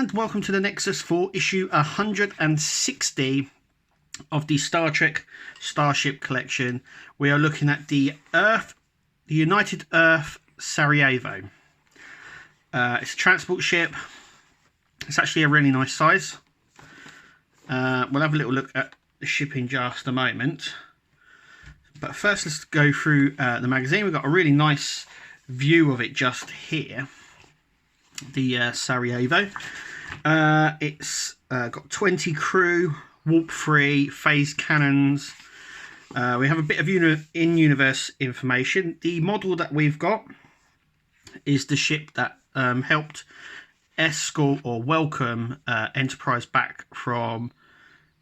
and welcome to the Nexus for issue 160 of the Star Trek Starship collection. We are looking at the United Earth Sarajevo. It's a transport ship. It's actually a really nice size. We'll have a little look at the ship in just a moment. But first, let's go through the magazine. We've got a really nice view of it just here. The Sarajevo. It's got 20 crew, warp free, phase cannons. We have a bit of in-universe information. The model that we've got is the ship that helped escort or welcome Enterprise back from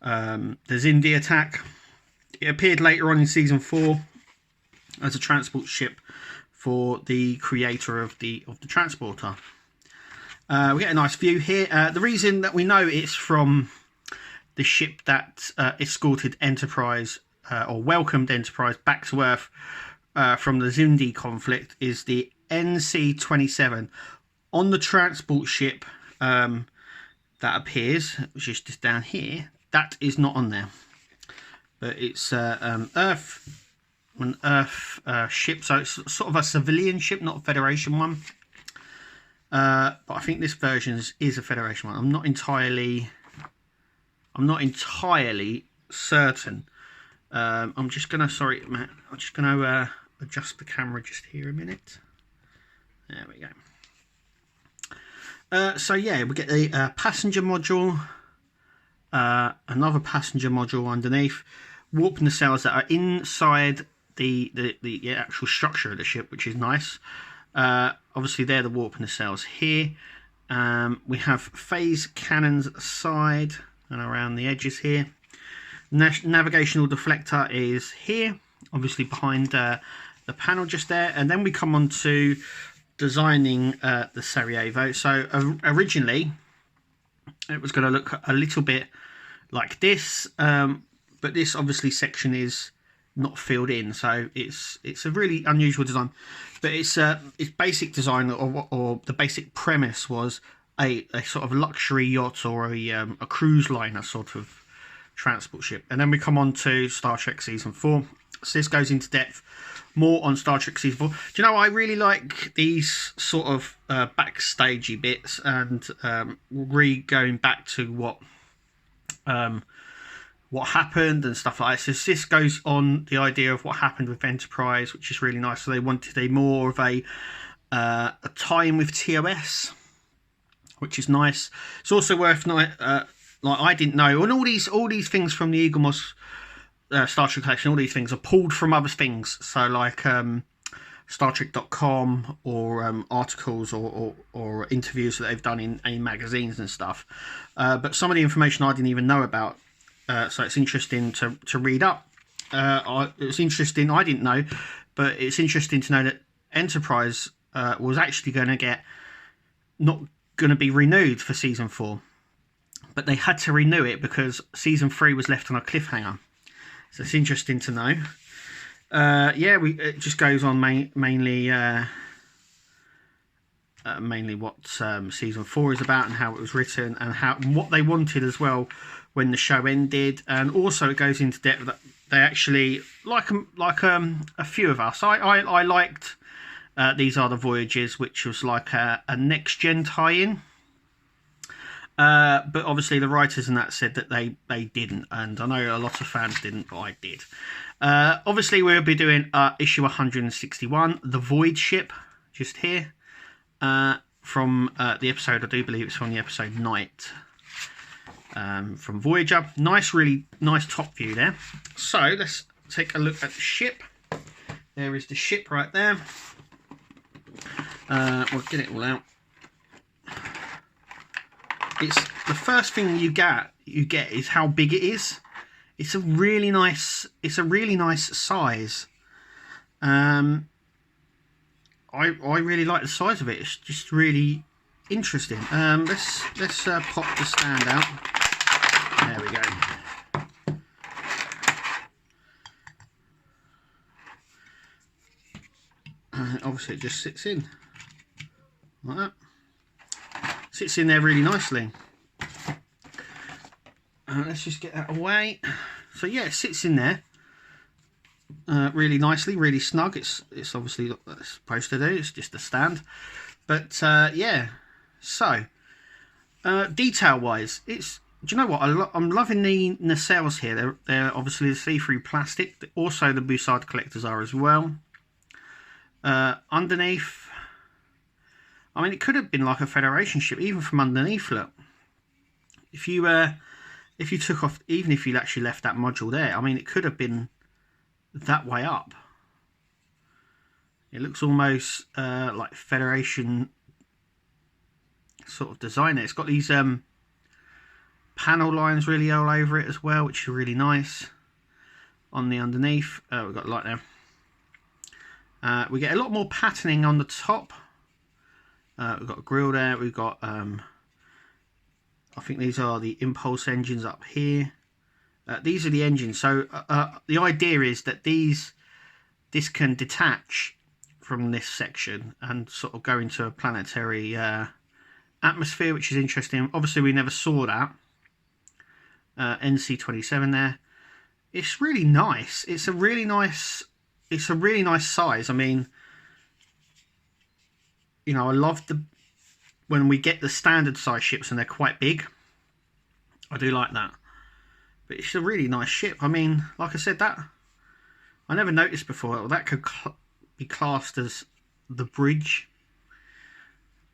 the Xindi attack. It appeared later on in season 4 as a transport ship for the creator of the transporter. We get a nice view here. The reason that we know it's from the ship that escorted Enterprise or welcomed Enterprise back to Earth from the Xindi conflict is the NC-27 on the transport ship that appears, which is just down here. That is not on there, but it's an Earth ship, so it's sort of a civilian ship, not a Federation one. But I think this version is a Federation one. I'm not entirely certain. I'm just gonna, sorry, Matt. I'm just gonna adjust the camera just here a minute. There we go. So yeah, we get the passenger module, another passenger module underneath, warp nacelles that are inside the actual structure of the ship, which is nice. Obviously they're the warp nacelles here. We have phase cannons at the side and around the edges here. Navigational deflector is here, obviously behind the panel just there. And then we come on to designing the Sarajevo. So originally it was going to look a little bit like this, but this obviously section is not filled in, so it's a really unusual design. But its basic design or the basic premise was a sort of luxury yacht or a cruise liner sort of transport ship. And then we come on to Star Trek season 4. So this goes into depth more on Star Trek season 4. Do you know, I really like these sort of backstagey bits, and going back to what happened and stuff like that. So this goes on the idea of what happened with Enterprise, which is really nice. So they wanted a more of a time with TOS, which is nice. It's also worth like I didn't know, and all these things from the Eagle Moss Star Trek collection, all these things are pulled from other things. So like StarTrek.com or articles or interviews that they've done in magazines and stuff. But some of the information I didn't even know about. So it's interesting to read up. It's interesting, I didn't know, but it's interesting to know that Enterprise was actually not going to be renewed for season 4, but they had to renew it because season 3 was left on a cliffhanger. So it's interesting to know. It just goes on mainly what season 4 is about and how it was written and what they wanted as well when the show ended. And also it goes into depth that they actually like a few of us. I liked These Are the Voyages, which was like a next gen tie-in. But obviously the writers and that said that they didn't, and I know a lot of fans didn't, but I did. Obviously we'll be doing issue 161, The Void Ship, just here, from the episode, I do believe it's from the episode Night, from Voyager. Really nice top view there. So let's take a look at the ship. There is the ship right there. We'll get it all out. It's the first thing you get is how big it is. It's a really nice size. I really like the size of it. It's just really interesting. Let's pop the stand out. There we go. Obviously it just sits in like that. Sits in there really nicely. Let's just get that away. So yeah, it sits in there really nicely, really snug. It's obviously what it's supposed to do. It's just a stand. But yeah, so detail wise, it's, do you know what, I'm loving the nacelles here. They're obviously see-through plastic. Also the Bussard collectors are as well. Underneath, I mean, it could have been like a Federation ship even from underneath. Look, if you took off, even if you actually left that module there, I mean, it could have been that way up. It looks almost like Federation sort of design. It's got these panel lines really all over it as well, which is really nice. On the underneath, we've got light there. We get a lot more patterning on the top. We've got a grille there. We've got, I think these are the impulse engines up here. These are the engines. So the idea is that this can detach from this section and sort of go into a planetary atmosphere, which is interesting. Obviously, we never saw that. NC-27 there. It's really nice. It's a really nice size. I mean, you know, I love when we get the standard size ships and they're quite big. I do like that. But it's a really nice ship. I mean, like I said, that I never noticed before. That could be classed as the bridge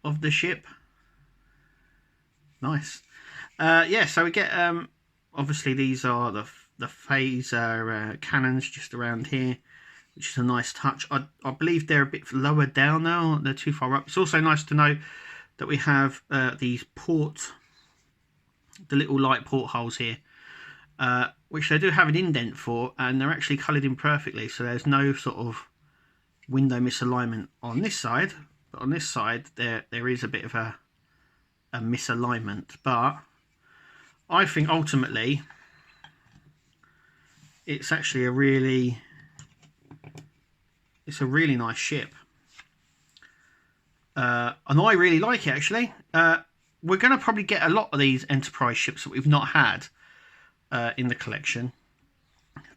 of the ship. Nice. Yeah, so we get obviously these are the phaser cannons just around here, which is a nice touch. I believe they're a bit lower down now. They're too far up. It's also nice to know that we have these the little light portholes here, which they do have an indent for, and they're actually coloured in perfectly, so there's no sort of window misalignment on this side. But on this side, there is a bit of a misalignment. But I think ultimately it's actually a really nice ship, and I really like it actually. We're going to probably get a lot of these Enterprise ships that we've not had in the collection,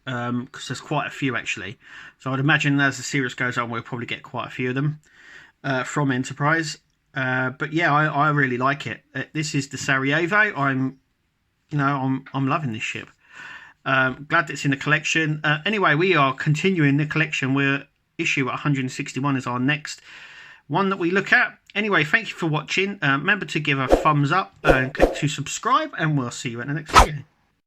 because there's quite a few actually. So I'd imagine as the series goes on, we'll probably get quite a few of them from Enterprise. But yeah, I really like it. This is the Sarajevo. I'm loving this ship. Glad it's in the collection. Anyway, we are continuing the collection. We're issue 161 is our next one that we look at. Anyway, thank you for watching. Remember to give a thumbs up and click to subscribe, and we'll see you in the next video.